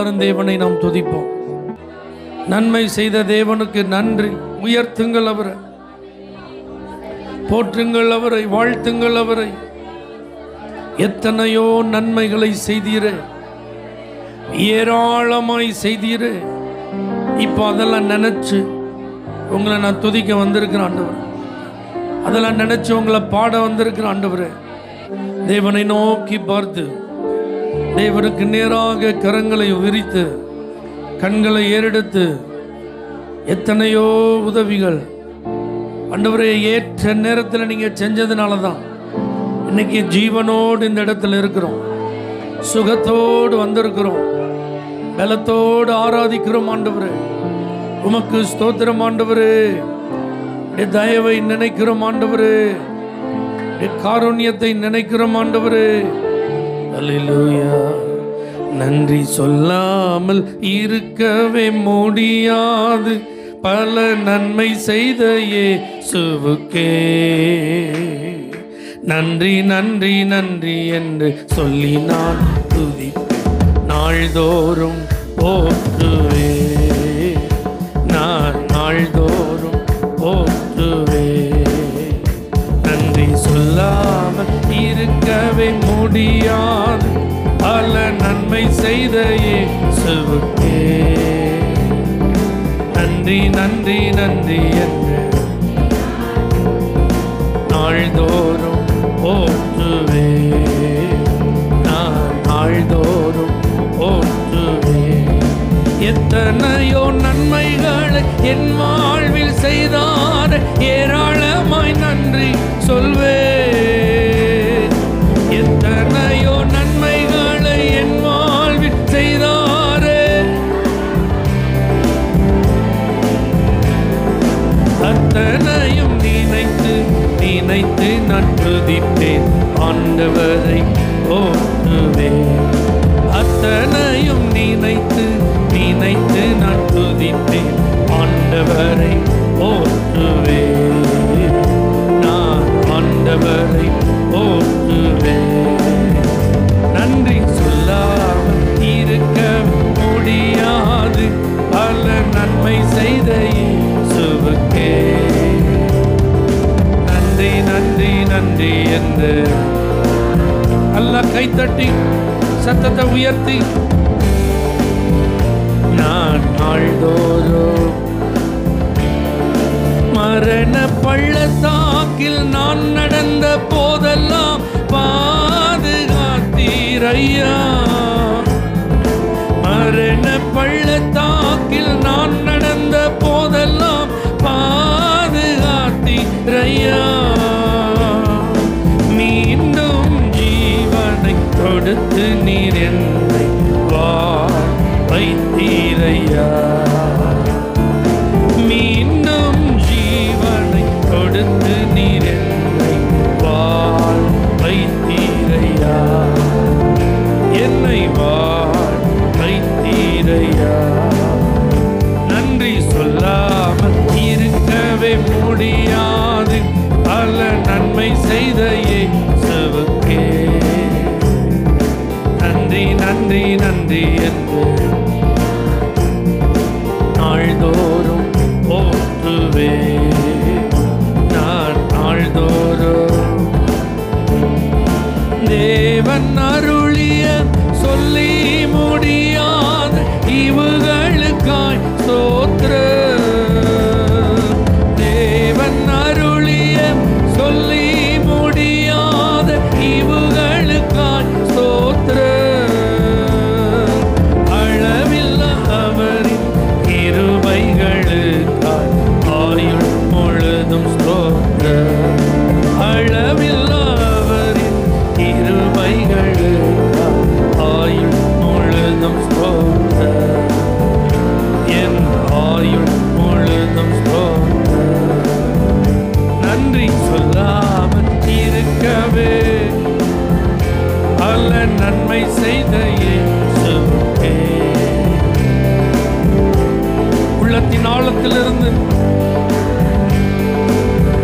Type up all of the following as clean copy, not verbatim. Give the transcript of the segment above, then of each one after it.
எல்லாரும் தேவனை நாம் துதிப்போம். நன்மை செய்த தேவனுக்கு நன்றி. உயர்த்துங்கள் அவரை, போற்றுங்கள் அவரை, வாழ்த்துங்கள் அவரை. எத்தனையோ நன்மைகளை செய்தீரே, ஏராளமாய் செய்தீரே. இப்போ அதெல்லாம் நினைச்சு உங்களை நான் துதிக்க வந்திருக்கிறேன் ஆண்டவர். அதெல்லாம் நினைச்சு உங்களை பாட வந்திருக்கிறேன் ஆண்டவரே. தேவனை நோக்கி பார்த்து, தேவனுக்கு நேராக கரங்களை விரித்து, கண்களை ஏறெடுத்து, எத்தனையோ உதவிகள் ஆண்டவரே ஏற்ற நேரத்தில் நீங்க செஞ்சதுனால தான் இன்னைக்கு ஜீவனோடு இந்த இடத்துல இருக்கிறோம், சுகத்தோடு வந்திருக்கிறோம், பலத்தோடு ஆராதிக்கிறோம் ஆண்டவரே. உமக்கு ஸ்தோத்திரம் ஆண்டவரே. தயவை நினைக்கிறோம் ஆண்டவரே, காருண்யத்தை நினைக்கிறோம் ஆண்டவரே. அல்லேலூயா. நன்றி சொல்லாமல் இருக்கவே முடியாது, பல நன்மை செய்த இயேசுவுக்கே நன்றி நன்றி நன்றி என்று சொல்லி நான் துதிப்பேன், நாள்தோறும் போற்றுவே, நான் நாள்தோறும் போற்றுவே. நன்றி சொல்லாமல் இருக்கவே முடியாது, பல நன்மை செய்த இயேசுவுக்கே நன்றி நன்றி நன்றி என்று நாள்தோறும் போற்றுவே, நான் நாள்தோறும் போற்றுவே. எத்தனையோ நன்மைகளை என் வாழ்வில் செய்தார், ஏராளமாய் நன்றி சொல்வே. எத்தனையோ நன்மைகளை என் வாழ்வில் செய்தாரே, அத்தனையும் நினைத்து நினைத்து நான் துதிப்பேன், ஆண்டவரை போற்றுவேன். அத்தனையும் நினைத்து நினைத்து நான் துதிப்பேன், ஆண்டவரை போற்றுவேன், நான் ஆண்டவரை போற்றுவேன். நன்றி சொல்லாமல் இருக்க முடியாது, பல நன்மை செய்த இயேசுவுக்கே நன்றி நன்றி நன்றி என்று அல்லாஹ் கைத்தட்டி சத்தத்தை உயர்த்தி, நான் நாள்தோறும் மரண பள்ளத்தாக்கில் நான் நடந்த போதெல்லாம் பாதுகாத்தீரையா. மரண பள்ளத்தாக்கில் நான் நடந்த போதெல்லாம் பாதுகாத்தீரையா. மீண்டும் ஜீவனை கொடுத்து நீர் என்னை வாழ வைத்தீரையா. மீண்டும் ஜீவனை கொடுத்து நீர் என்னை வாழ வைத்தீரையா, என்னை வாழ வைத்தீரையா. நன்றி சொல்லாமல் இருக்கவே முடியாது, பல நன்மை செய்த இயேசுவுக்கே நன்றி நன்றி நன்றி என்று நாள்தோறும் போற்றுவே, நான் நாள்தோறும். தேவன் அருளிய சொல்லி முடியாத இவுகளுக்காய் ஸ்தோத்திரம். தேவன் அருளிய சொல்லி முடியாத இவுகளுக்காய் ஸ்தோத்திரம். அளவில்லா அவரின் கிருபைகளுக்காய் ஆயுள் முழுதும் ஸ்தோத்திரம். அளவில்லா அவரின் கிருபைகளுக்காய் ஆயுள் முழுதும் ஸ்தோத்திரம், என் ஆயுள் முழுதும் ஸ்தோத்திரம். நன்றி சொல்லாமல் இருக்கவே, பல நன்மை செய்த இயேசுவுக்கே உள்ளத்தின் ஆழத்திலிருந்து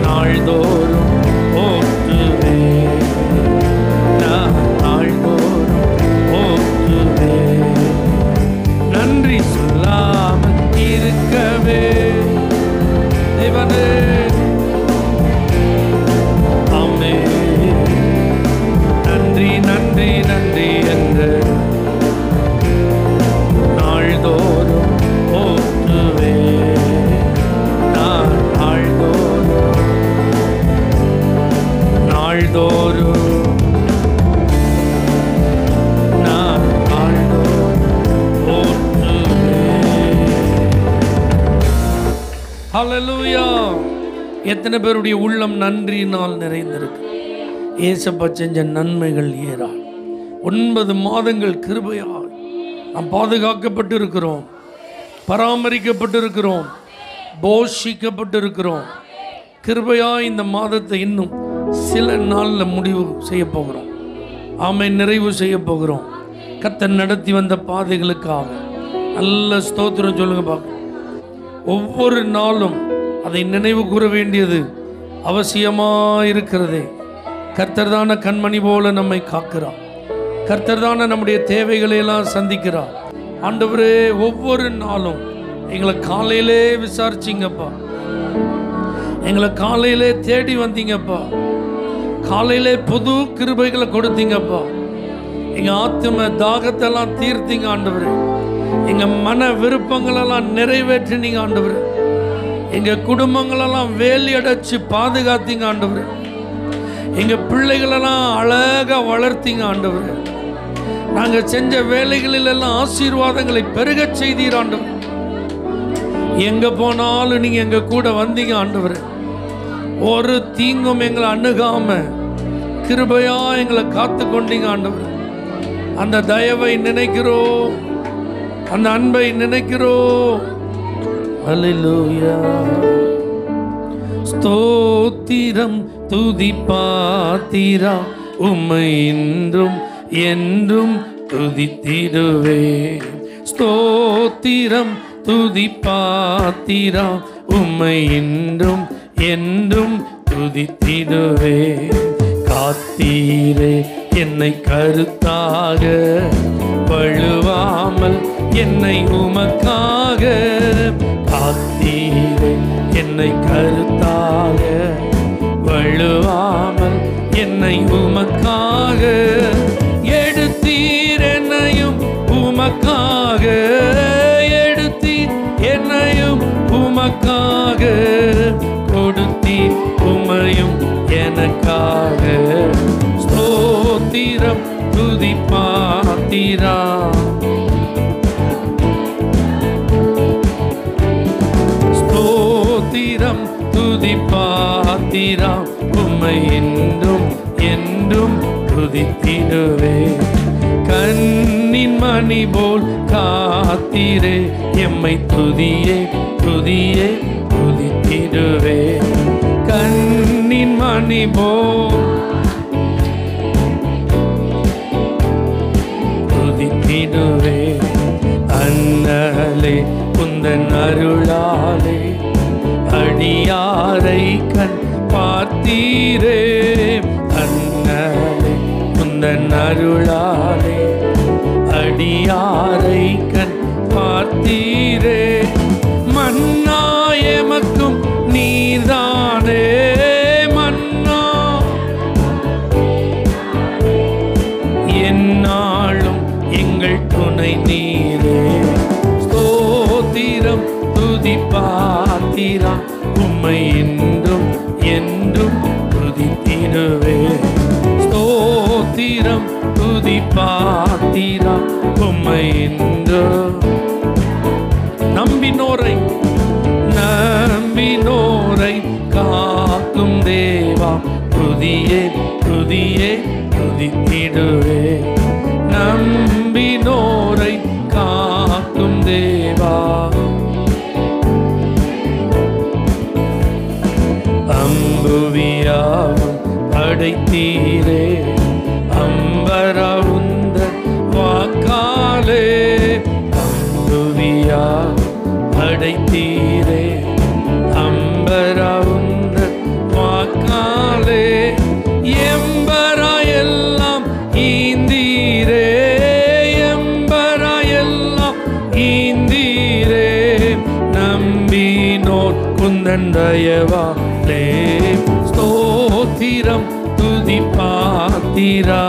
நாள்தோறும் போற்றுவே, நான் நாள்தோறும் போற்றுவே. ஹல்லேலூயா. எத்தனை பேருடைய உள்ளம் நன்றியினால் நிறைந்திருக்கு. ஏசப்பா செஞ்ச நன்மைகள் ஏறா. 9 மாதங்கள் கிருபையால் நாம் பாதுகாக்கப்பட்டு இருக்கிறோம், பராமரிக்கப்பட்டு இருக்கிறோம், போஷிக்கப்பட்டு இருக்கிறோம். கிருபையா இந்த மாதத்தை இன்னும் சில நாளில் முடிவு செய்ய போகிறோம். ஆமென். நிறைவு செய்ய போகிறோம். கர்த்தர் நடத்தி வந்த பாதைகளுக்காக நல்ல ஸ்தோத்திரம் சொல்லுங்க பார்க்க. ஒவ்வொரு நாளும் அதை நினைவு கூற வேண்டியது அவசியமாக இருக்கிறதே. கர்த்தர் தான கண்மணி போல நம்மை காக்கிறார். கர்த்தர் தான நம்முடைய தேவைகளை எல்லாம் சந்திக்கிறார். ஆண்டவரே, ஒவ்வொரு நாளும் எங்களை காலையிலே விசாரிச்சிங்கப்பா, எங்களை காலையிலே தேடி வந்தீங்கப்பா, காலையிலே புது கிருபைகளை கொடுத்தீங்கப்பா. எங்க ஆத்தும தாகத்தெல்லாம் தீர்த்தீங்க ஆண்டவரே. எங்க மன விருப்பங்களெல்லாம் நிறைவேற்றினீங்க ஆண்டவரே. எங்க குடும்பங்களெல்லாம் வேலி அடைச்சு பாதுகாத்தீங்க ஆண்டவரே. எங்க பிள்ளைகளெல்லாம் அழகா வளர்த்தீங்க ஆண்டவரே. நாங்க செஞ்ச வேலைகளில் எல்லாம் ஆசீர்வாதங்களை பெருக செய்தீர் ஆண்டவரே. எங்க போனாலும் நீங்க எங்க கூட வந்தீங்க ஆண்டவரே. ஒரு தீங்கும் எங்களை அணுகாம கிருபையா எங்களை காத்து கொண்டீங்க ஆண்டவரே. அந்த தயவை நினைக்கிறோம், அந்த அன்பை நினைக்கிறோம். அல்லேலூயா. ஸ்தோத்திரம் துதி பாத்திரா, உம்மை இன்றும் என்றும் துதித்திடுவே. ஸ்தோத்திரம் துதி பாத்திரா, உம்மை இன்றும் என்றும் துதித்திடுவே. காத்தீரே என்னை கருத்தாக, வழுவாமல் என்னை உமக்காக. காத்தீரே என்னை கருத்தாக, வழுவாமல் என்னை உமக்காக. எடுத்தீர் என்னையும் உமக்காக, எடுத்தீர் என்னையும் உமக்காக. கொடுத்தீர் உமையும் எனக்காக. ஸ்தோத்திரம் துதி பாத்திரா, ஸ்தோத்திரம் துதி பாத்திரா, உம்மை என்றும் என்றும் துதித்திடுவே. கண்ணின் மணி போல் காத்தீரே, எம்மை துதியே துதியே துதித்திடுவே. கண்ணின் மணி போல் துதித்திடுவே. அண்ணலே குந்தன் அருளாலே, அடியாரை கண் பார்த்தீரே. அண்ணலே குந்தன் அருளாலே, அடியாரை கண் பார்த்தீரே. மன்னா எமக்கும் நீர்தானே, மன்னா எந்நாளும் எங்கள் துணை நீரே. ஸ்தோத்திரம் துதி பாத்திரா, உம்மை என்றும் என்றும் துதித்திடுவே. ஸ்தோத்திரம் துதி பாத்திரா, உம்மை என்றும். நம்பினோரை நம்பினோரை காக்கும் தேவா, துதியே துதியே துதித்திடுவே. நம்பினோரை காக்கும் தேவா. அம்புவியாவும் படைத்தீரே, அம்பரவுந்த வாக்காலே. அம்புவியா படைத்தீரே, அம்பரவுந்த வாக்காலே. எம்பரா எல்லாம் ஈந்தீரே, எம்பரா எல்லாம் ஈந்தீரே. நம்பினோர் குந்தன் தயவாலே. ஸ்தோத்திரம் துதி பாத்திரா,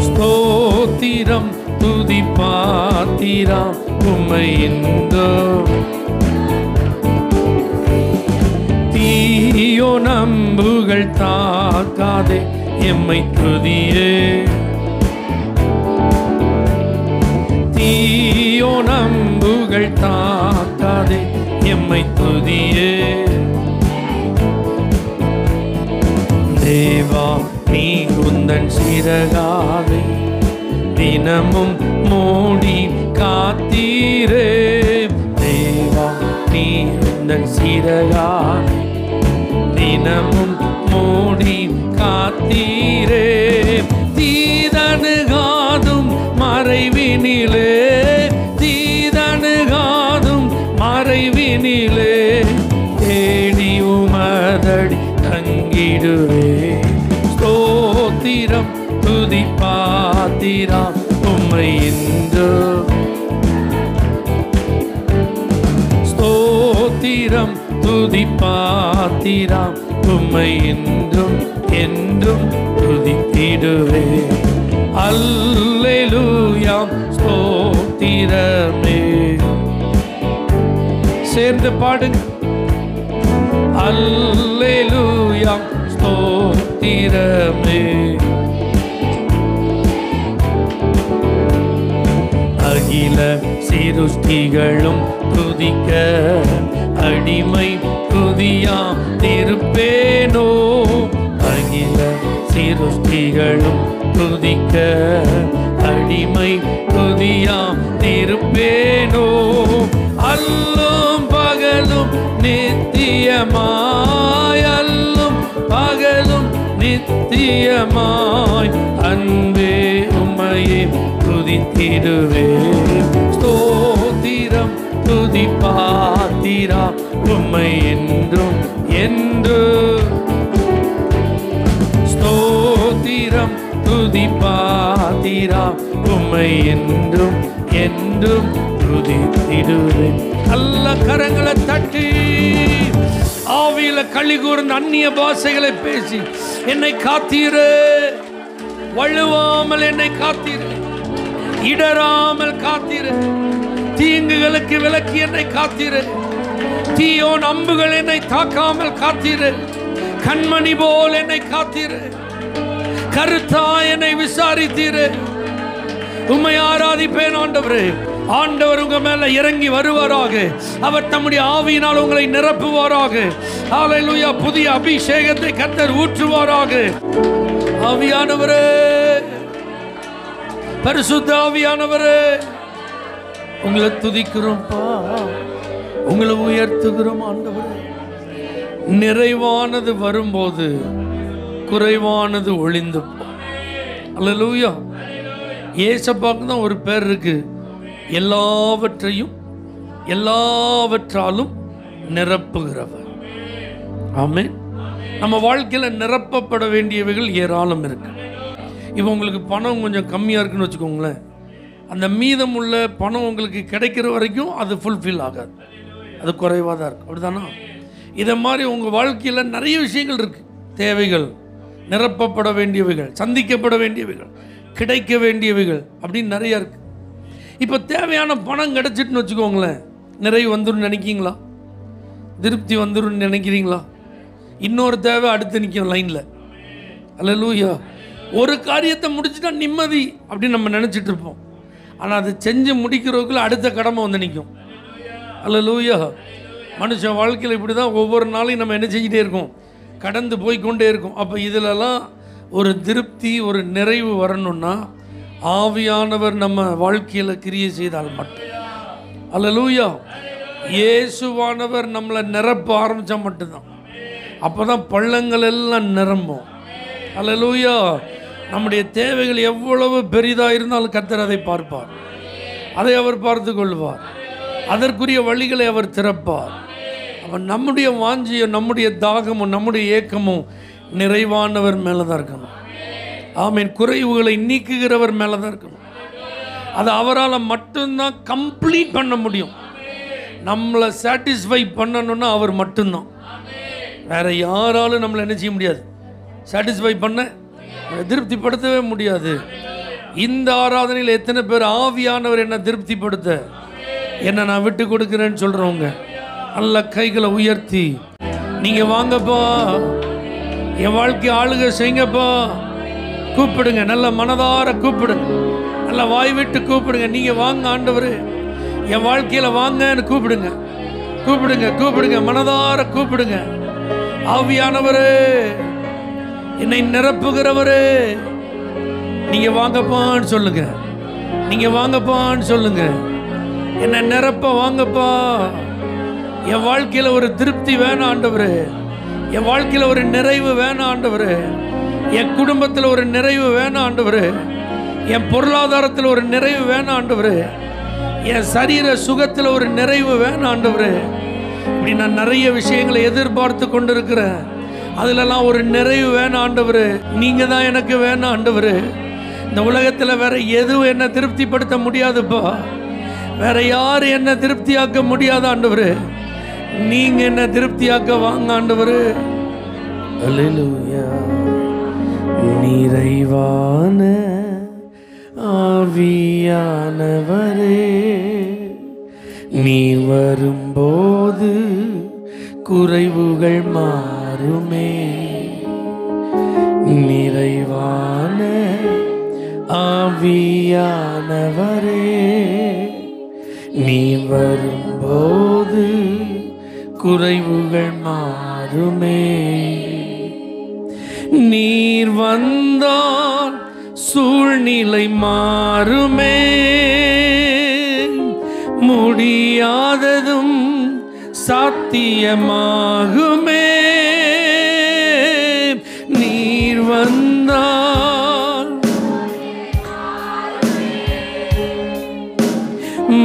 ஸ்தோத்திரம் துதி பாத்திரா, உம்மை என்றும். தீயோ நம்புகள் தாக்காதே, எம்மை துதியே. தீயோ நம்புகள் தாக்காதே எம்மை துதியே. தேவா நீ உந்தன் சிறகாலே தினமும் மூடி காத்தீரே. தேவா நீ உந்தன் சிறகாலே தினமும் மூடி காத்தீரே. தீதனுகாதும் மறைவினிலே, தீதனுகாதும் மறைவினிலே தேடி உமதடி தங்கிடுவே. ஸ்தோத்திரம் துதி பாத்திரம் உம்மை என்றும், ஸ்தோத்திரம் துதி பாத்திரம் உம்மை என்றும் என்றும் துதித்திடுவே. அல்லேலூயா ஸ்தோத்திரமே. சேர்ந்து பாடுங்க. அல்லேலூயா ஸ்தோத்திரமே. அகில சிருஷ்டிகளும் துதிக்க அடிமை துதியாம் இருப்பேனோ. அகில சிருஷ்டிகளும் துதிக்க அடிமை துதியாம் இருப்பேனோ. அல்லும் பகலும் நித்தியமாய், அல்லும் பகலும் நித்தியமாய் அன்பே உம்மையே துதித்திடுவே. ஸ்தோத்திரம் துதி பாத்திரா உம்மை என்றும் என்று. ஸ்தோத்திரம் துதி பாத்திரா உம்மை என்றும் என்றும் துதித்திடுவே. நல்ல கரங்களை தட்டி ஆவியில களி கூர்ந்து அந்நிய பாஷைகளை பேசி என்னை காத்தீரே. வழுவாமல் என்னை காத்தீரே, இடராமல் காத்தீரே. தீங்குகளுக்கு விலக்கி என்னை காத்தீரே. தீயோன் அம்புகள் என்னை தாக்காமல் காத்தீரே. கண்மணி போல் என்னை காத்தீரே. கருத்தா என்னை விசாரித்தீரே. உம்மை ஆராதிப்பேன் ஆண்டவரே. ஆண்டவர் உங்க மேல இறங்கி வருவாராக. அவர் தம்முடைய ஆவியினால் உங்களை நிரப்புவாராக. ஹல்லேலூயா. புதிய அபிஷேகத்தை கர்த்தர் ஊற்றுவாராக. ஆவியானவரே, பரிசுத்த ஆவியானவரே, உங்களை துதிக்கிறோம்ப்பா, உங்களை உயர்த்துகிறோம் ஆண்டவரே. நிறைவானது வரும்போது குறைவானது ஒளிந்து. அல்லேலூயா. ஏசப்பாக்கு தான் ஒரு பேர் இருக்கு, எல்லாவற்றையும் எல்லாவற்றாலும் நிரப்புகிறவர். ஆமென். நம்ம வாழ்க்கையில் நிரப்பப்பட வேண்டியவைகள் ஏராளம் இருக்கு. இப்போ உங்களுக்கு பணம் கொஞ்சம் கம்மியாக இருக்குன்னு வச்சுக்கோங்களேன், அந்த மீதம் உள்ள பணம் உங்களுக்கு கிடைக்கிற வரைக்கும் அது ஃபுல்ஃபில் ஆகாது, அது குறைவாக தான் இருக்கும். அப்படிதானா? இதை மாதிரி உங்கள் வாழ்க்கையில் நிறைய விஷயங்கள் இருக்குது. தேவைகள், நிரப்பப்பட வேண்டியவைகள், சந்திக்கப்பட வேண்டியவைகள், கிடைக்க வேண்டியவைகள் அப்படின்னு நிறையா இருக்குது. இப்போ தேவையான பணம் கிடைச்சிட்டுன்னு வச்சுக்கோங்களேன், நிறைவு வந்துடும் நினைக்கிங்களா? திருப்தி வந்துடும் நினைக்கிறீங்களா? இன்னொரு தேவை அடுத்து நிற்கும் லைனில். அல்லேலூயா. ஒரு காரியத்தை முடிச்சுட்டா நிம்மதி அப்படின்னு நம்ம நினச்சிட்டு இருப்போம். ஆனால் அதை செஞ்சு முடிக்கிறவங்களுக்குள்ள அடுத்த கடமை வந்து நிற்கும். அல்லேலூயா. மனுஷன் வாழ்க்கையில் இப்படி தான் ஒவ்வொரு நாளையும் நம்ம என்ன செஞ்சிட்டே இருக்கோம், கடந்து போய்கொண்டே இருக்கும். அப்போ இதிலெல்லாம் ஒரு திருப்தி, ஒரு நிறைவு வரணும்னா ஆவியானவர் நம்ம வாழ்க்கையில் கிரியை செய்தால் மட்டும். அல்லேலூயா. இயேசுவானவர் நம்மளை நிரப்ப ஆரம்பித்தா மட்டும்தான். அப்போ தான் பள்ளங்கள் எல்லாம் நிரம்பும். அல்லேலூயா. நம்முடைய தேவைகள் எவ்வளவு பெரிதாக இருந்தாலும் கர்த்தர் அதை பார்ப்பார், அதை அவர் பார்த்து கொள்வார், அதற்குரிய வழிகளை அவர் திறப்பார். அவன் நம்முடைய வாஞ்சியும் நம்முடைய தாகமும் நம்முடைய ஏக்கமும் நிறைவானவர் மேலே தான் இருக்கணும். ஆமீன். குறைவுகளை நீக்குகிறவர் மேலே தான் இருக்கணும். அது அவரால் மட்டும்தான் கம்ப்ளீட் பண்ண முடியும். நம்மளை சாட்டிஸ்ஃபை பண்ணணும்னா அவர் மட்டும்தான். வேற யாராலும் நம்மளை என்ன செய்ய முடியாது, சாட்டிஸ்ஃபை பண்ண, திருப்திப்படுத்தவே முடியாது. இந்த ஆராதனையில் எத்தனை பேர் ஆவியானவர் என்ன திருப்திப்படுத்த என்ன நான் விட்டு கொடுக்குறேன்னு சொல்கிறவங்க நல்ல கைகளை உயர்த்தி நீங்கள் வாங்கப்பா, என் வாழ்க்கை ஆளுக செய்யுங்கப்பா, கூப்பிடுங்க. நல்ல மனதார கூப்பிடுங்க, நல்ல வாய் விட்டு கூப்பிடுங்க. நீங்கள் வாங்க ஆண்டவர், என் வாழ்க்கையில வாங்கன்னு கூப்பிடுங்க, கூப்பிடுங்க, கூப்பிடுங்க, மனதார கூப்பிடுங்க. ஆவியானவரே, என்னை நிரப்புகிறவரே, நீங்க வாங்கப்பான்னு சொல்லுங்க, நீங்க வாங்கப்பான்னு சொல்லுங்க. என்னை நிரப்ப வாங்கப்பா. என் வாழ்க்கையில ஒரு திருப்தி வேணும் ஆண்டவரே, என் வாழ்க்கையில ஒரு நிறைவு வேணும் ஆண்டவரே, என் குடும்பத்தில் ஒரு நிறைவு வேணும் ஆண்டவரே, என் பொருளாதாரத்தில் ஒரு நிறைவு வேணும் ஆண்டவரே, என் சரீர சுகத்தில் ஒரு நிறைவு வேணும் ஆண்டவரே. இப்படி நான் நிறைய விஷயங்களை எதிர்பார்த்து கொண்டிருக்கிறேன். அதிலெல்லாம் ஒரு நிறைவு வேணும் ஆண்டவரே. நீங்க தான் எனக்கு வேணும் ஆண்டவரே. இந்த உலகத்தில் வேற எதுவும் என்ன திருப்திப்படுத்த முடியாதுப்பா. வேற யாரும் என்ன திருப்தியாக்க முடியாது ஆண்டவரே. நீங்க என்ன திருப்தியாக்க வாங்க ஆண்டவரே. அல்லேலூயா. நிறைவான ஆவியானவரே, நீ வரும்போது குறைவுகள் மாறுமே. நிறைவான ஆவியானவரே, நீ வரும்போது குறைவுகள் மாறுமே. நீர் வந்தால் சூழ்நிலை மாறுமே. முடியாததும் சாத்தியமாகுமே. நீர் வந்தால்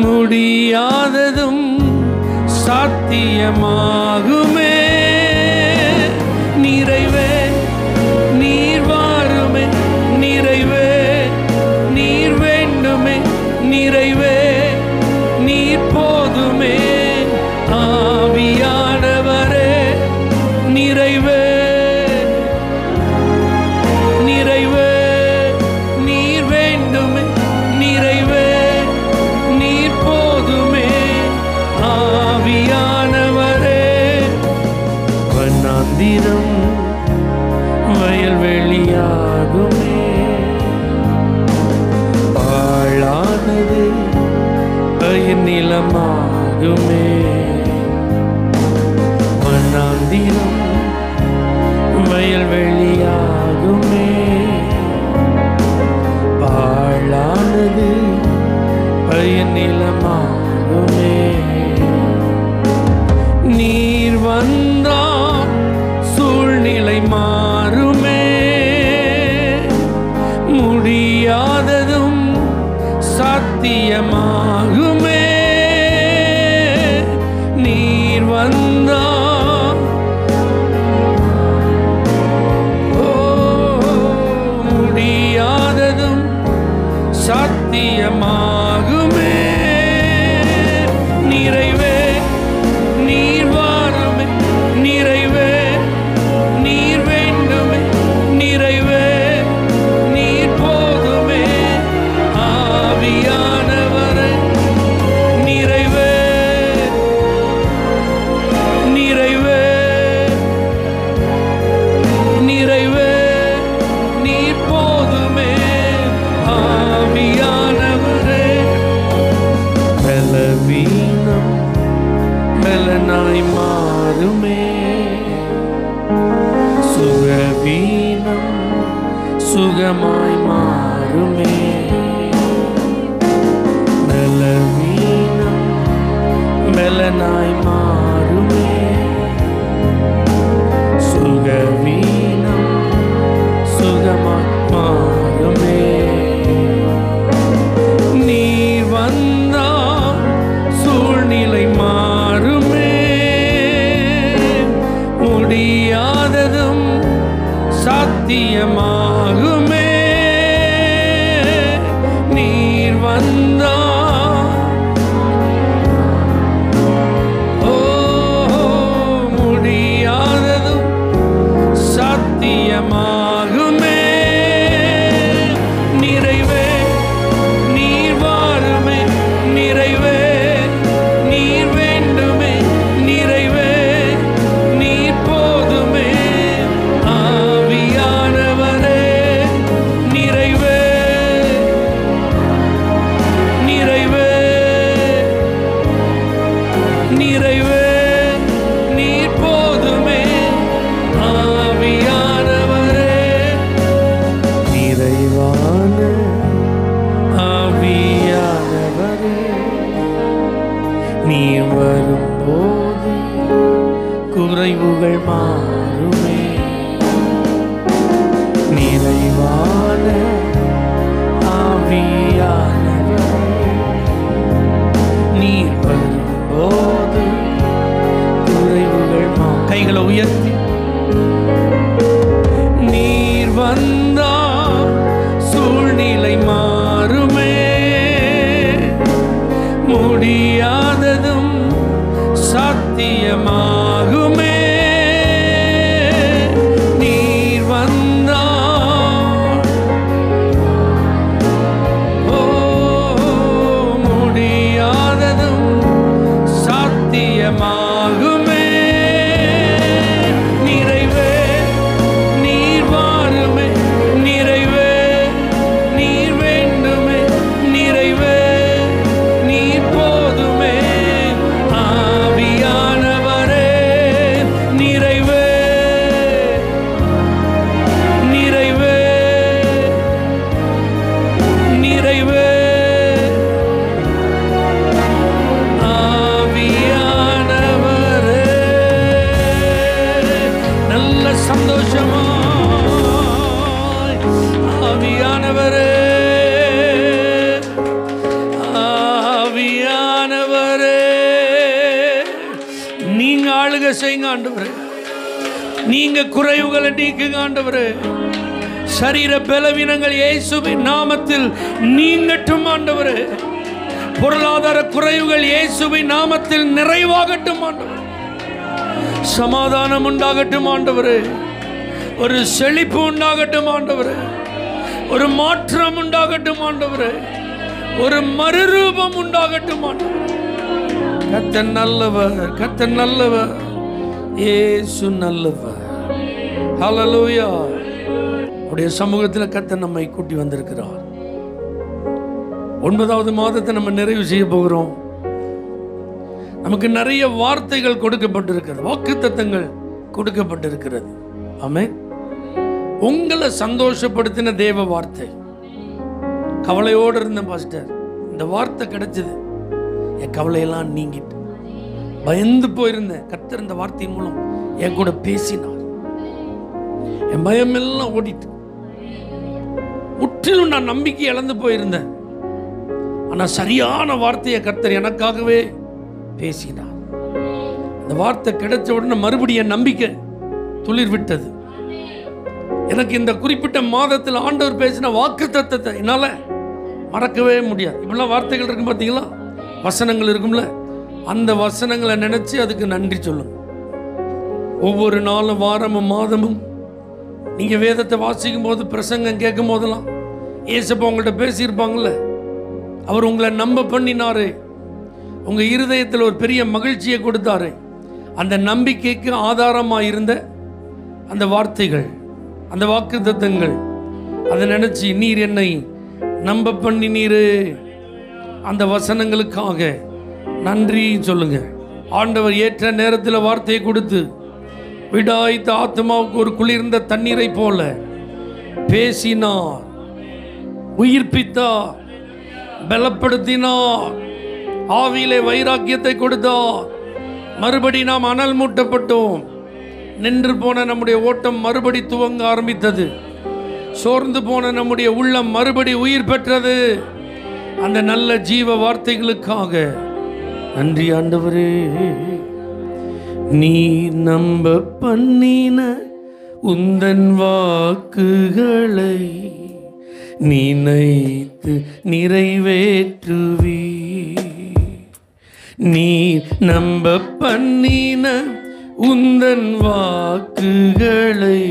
முடியாததும் சாத்தியமாகுமே. நிறைவே நீர் வாருமே, நிறைவே நீர் வேண்டுமே, நிறைவே நீர் போதுமே. ஆவியானவரே, நிறைவே நிறைவே நீர் வேண்டுமே, நிறைவே நீர் போதுமே. ஆவியானவரே, வண்ணாந்திரம் வயல்வெளியாகுமே. பாழானது பயிர் நிலமாகுமே. வண்ணாந்திரம் வயல்வெளியாகுமே. பாழானது பயிர் நிலமாகுமே. நீர் வந்தால் சூழ்நிலை மாறுமே. முடியாததும் சாத்தியமாகுமே. நீர் வந்தால் முடியாததும் சாத்தியமாகுமே. நிறைவே நீர் வாருமே, நிறைவே நீர் வேண்டுமே, நிறைவே நீர் போதுமே. ஆவியானவரே, நிறைவே நிறைவே நிறைவே நீர் போதுமே. ஆவியானவரே, பலவீனம் பலனாய் மாறுமே. சுகவீனம் சுகமாய் மாறுமே. பலவீனம் பலனாய் மாறுமே. சுகவீனம் சுகமாய் மாறுமே. நீர் வந்தால் சூழ்நிலை மாறுமே. முடியாததும் சாத்தியமாகுமே. நீர் வந்தால் முடியாததும் சாத்தியமாகுமே. நிறைவே நீர் வாருமே, நிறைவே நீர் வேண்டுமே, நிறைவே நீர் போதுமே. ஆவியானவரே, நிறைவே நீ வரும்போது குறைவுகள் மாறுமே. நிறைவான ஆவியானவரே, நீர் வரும்போது குறைவுகள் கைகளை உயர்த்தி நீர் வந்தா சூழ்நிலை மாறுமே. முடியாததும் சாத்தியமாகுமே. நீர் வந்தா முடியாததும் சாத்தியமாகுமே. நிறைவே நீர் வாருமே. நிறைவே நீர் வேண்டுமே. நிறைவே நீர் போதுமே. ஆவியானவரே, நிறைவே நிறைவே நிறைவே ஆவியானவரே. நல்ல சந்தோஷமாய் ஆவியானவரே, ஆவியானவரே, நீங்க ஆளுகை செய்யுங்க ஆண்டவரே. நீங்க குறைவுகளை நீக்குங்க ஆண்டவரே. சரீர பலவீனங்கள் இயேசுவின் நாமத்தில் நீங்கட்டும் ஆண்டவரே. பொருளாதார குறைவுகள் இயேசுவின் நாமத்தில் நிறைவாகட்டும் ஆண்டவரே. சமாதானம் உண்டாகட்டும் ஆண்டவரே. ஒரு செழிப்பு உண்டாகட்டும் ஆண்டவரே. ஒரு மாற்றம் உண்டாகட்டும் ஆண்டவரே. ஒரு மறுரூபம் உண்டாகட்டும் ஆண்டவரே. கர்த்தர் நல்லவர், கர்த்தர் நல்லவர், இயேசு நல்லவர். ஹல்லேலூயா. உடைய சமூகத்தில் கர்த்தர் நம்மை கூட்டி வந்திருக்கிறார். 9வது மாதத்தை நம்ம நிறைவு செய்ய போகிறோம். நமக்கு நிறைய வார்த்தைகள் கொடுக்கப்பட்டிருக்கிறது, வாக்குத்தத்தங்கள் கொடுக்கப்பட்டிருக்கிறது. ஆமென். உங்களை சந்தோஷப்படுத்தின தேவ வார்த்தை. கவலையோடு இருந்த பாஸ்டர், இந்த வார்த்தை கிடைச்சது, என் கவலையெல்லாம் நீங்கிட்டு. பயந்து போயிருந்தேன், கர்த்தர் இந்த வார்த்தையின் மூலம் என் கூட பேசினார். என் பயம் எல்லாம் ஓடிட்டு, முற்றிலும் நான் நம்பிக்கை இழந்து போயிருந்தேன். ஆனால் சரியான வார்த்தையை கர்த்தர் எனக்காகவே பேசினார். அந்த வார்த்தை கிடைச்ச உடனே மறுபடியும் நம்பிக்கை துளிர் விட்டது. எனக்கு இந்த குறிப்பிட்ட மாதத்தில் ஆண்டவர் பேசின வாக்குத்தத்தத்தை என்னால் மறக்கவே முடியாது. இப்படிலாம் வார்த்தைகள் இருக்கும் பார்த்தீங்களா, வசனங்கள் இருக்கும்ல, அந்த வசனங்களை நினைச்சு அதுக்கு நன்றி சொல்லுங்க. ஒவ்வொரு நாளும், வாரமும், மாதமும் நீங்கள் வேதத்தை வாசிக்கும் போது, பிரசங்கம் கேட்கும் போதெல்லாம் ஏசப்பா உங்கள்கிட்ட பேசியிருப்பாங்கள்ல, அவர் உங்களை நம்ப பண்ணினாரு, உங்கள் இருதயத்தில் ஒரு பெரிய மகிழ்ச்சியை கொடுத்தாரு. அந்த நம்பிக்கைக்கு ஆதாரமாக இருந்த அந்த வார்த்தைகள், அந்த வாக்குத்தத்தங்கள், அதை நினச்சி நீர் என்னை நம்ப பண்ணினீரு. அந்த வசனங்களுக்காக நன்றி சொல்லுங்க. ஆண்டவர் ஏற்ற நேரத்தில் வார்த்தையை கொடுத்து விடாய்த்த ஆத்மாவுக்கு ஒரு குளிர்ந்த தண்ணீரை போல பேசினார், உயிர்ப்பித்தார், பலப்படுத்தினார், ஆவியிலே வைராக்கியத்தை கொடுத்தார். மறுபடி நாம் அனல் மூட்டப்பட்டோம். நின்று போன நம்முடைய ஓட்டம் மறுபடி துவங்க ஆரம்பித்தது. சோர்ந்து போன நம்முடைய உள்ளம் மறுபடி உயிர் பெற்றது. அந்த நல்ல ஜீவ வார்த்தைகளுக்காக நன்றி ஆண்டவரே. நீ நம்ப பண்ணின உந்தன் வாக்குகளை நினைத்து நிறைவேற்றுவி. நீ நம்ப பண்ணின உந்தன் வாக்குகளை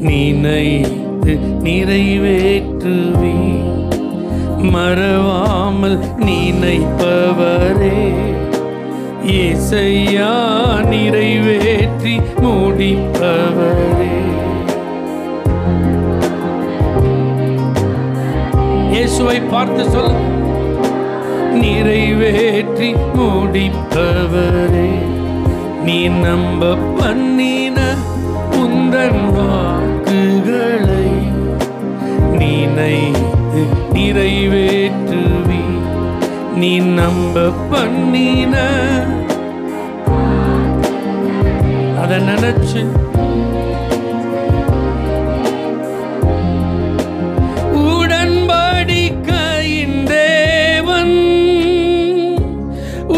நினைத்து நிறைவேற்றுவி. மறவாமல் நினைப்பவரே இயேசையா, நிறைவேற்றி முடிப்பவரே. இயேசுவை பார்த்து சொல், நிறைவேற்றி முடிப்பவரே. நீ நம்ப பண்ணின உந்தன் வாக்குகளை நினைத்து நிறைவேற்றுவி. நீ நம்ப பண்ணின அதை நினைச்சு உடன்படிக்கையின் தேவன்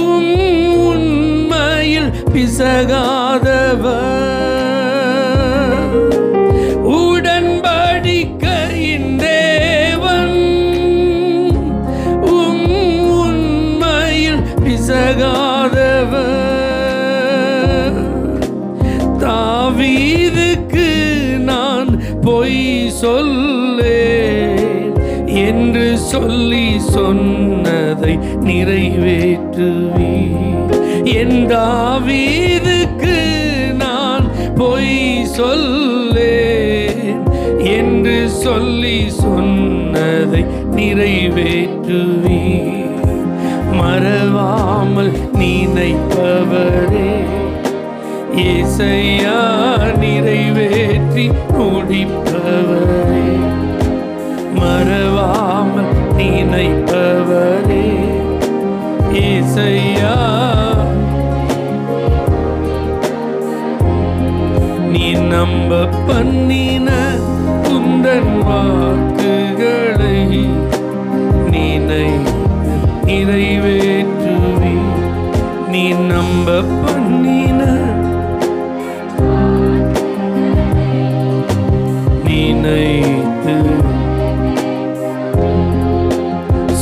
உண்மையில் பிசகாதவர். உடன்படிக்கையின் தேவன் உண்மையில் பிசகாதவர். தாவீதுக்கு நான் பொய் சொல்லேன் என்று சொல்லி சொன்னதை நிறைவேற்றுவீர். என் தாவீதுக்கு நான் பொய் சொல்லேன் என்று சொல்லி சொன்னதை நிறைவேற்றுவீர். மறவாமல் நினைப்பவரே இயேசையா, நிறைவேற்றி முடிப்பவரே. மறவாமல் நினைப்பவரே இயேசையா, நீ நம்ப பண்ணின உந்தன் வாக்குகளை நிறைவேற்றுவி. நீ நம்ப பண்ணின நினைத்து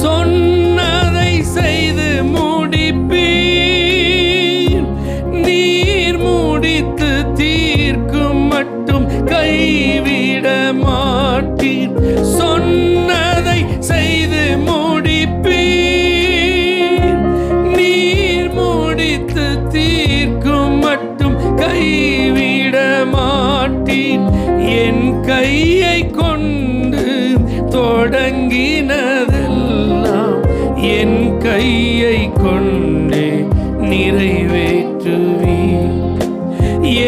சொன்னதை செய்து முடிப்பீர். நீர் முடித்து தீர்க்கும் மட்டும் கைவிட மாட்டீர். சொன்னதை செய்து முடிப்பீர். நீர் முடித்து தீர்க்கும் மட்டும் கைவிட மாட்டீர். என் கையை கொண்டு தொடங்கினதெல்லாம் என் கையை கொண்டே நிறைவேற்றுவீர்.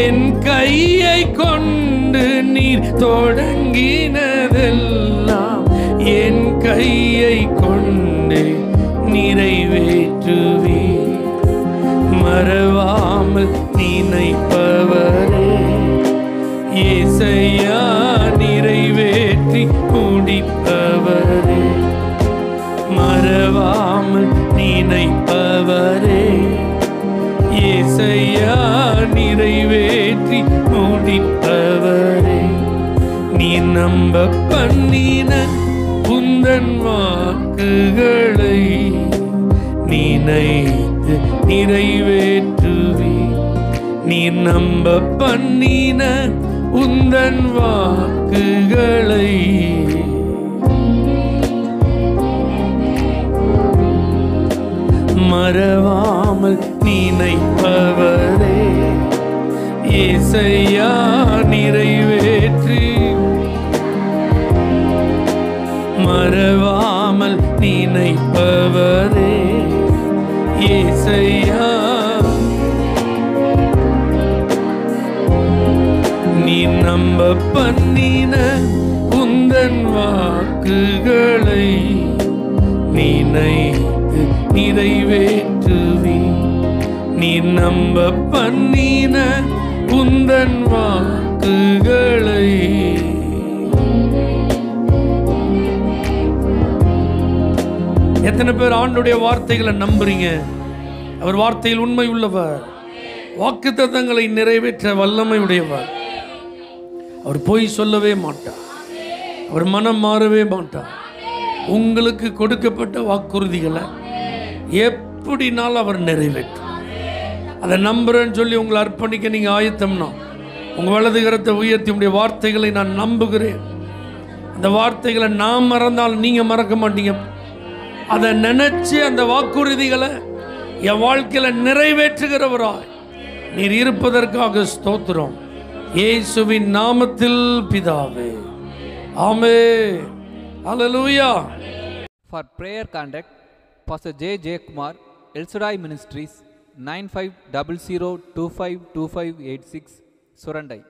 என் கையை கொண்டு நீர் தொடங்கினதெல்லாம் என் கையை கொண்டே நிறைவேற்றுவீர். மறவாமல் நினைப்பவரே இயேசையா, நிறைவேற்றி முடிப்பவரே. மறவாமல் நினைப்பவரே இயேசையா, நிறைவேற்றி முடிப்பவரே. நீ நம்ப பண்ணின உந்தன் வாக்குகளை நினைத்து நிறைவேற்றுவி. நீ நம்ப பண்ணின உந்தன் வாக்குகளை மறவாமல் நினைப்பவரே இயேசையா, நிறைவேற்றி. மறவாமல் நினைப்பவரே இயேசையா, நீ நம்ப பண்ணின உந்தன் வாக்குகளை நினைத்து நிறைவேற்றுவி. நீ நம்ப பண்ணின உந்தன் வாக்குகளை. எத்தனை பேர் ஆண்டுடைய வார்த்தைகளை நம்புறீங்க? அவர் வார்த்தையில் உண்மை உள்ளவர், வாக்குத்தத்தங்களை நிறைவேற்ற வல்லமை உடையவர். அவர் பொய் சொல்லவே மாட்டார், அவர் மனம் மாறவே மாட்டார். உங்களுக்கு கொடுக்கப்பட்ட வாக்குறுதிகளை எப்படினாலும் அவர் நிறைவேற்றும். அதை நம்புறேன்னு சொல்லி உங்களை அர்ப்பணிக்க நீங்கள் ஆயத்தம்னா உங்கள் வலது கரத்தை உயர்த்தி உடைய வார்த்தைகளை நான் நம்புகிறேன். அந்த வார்த்தைகளை நான் மறந்தால் நீங்கள் மறக்க மாட்டீங்க. அதை நினைச்சு அந்த வாக்குறுதிகளை என் வாழ்க்கையில் நிறைவேற்றுகிறவராய் நீர் இருப்பதற்காக ஸ்தோத்திரம். இயேசுவின் நாமத்தில் பிதாவே, ஆமென். ஹல்லேலூயா. For prayer contact, Pastor J. J. Kumar, El Shaddai Ministries, 9500252586, Surandai.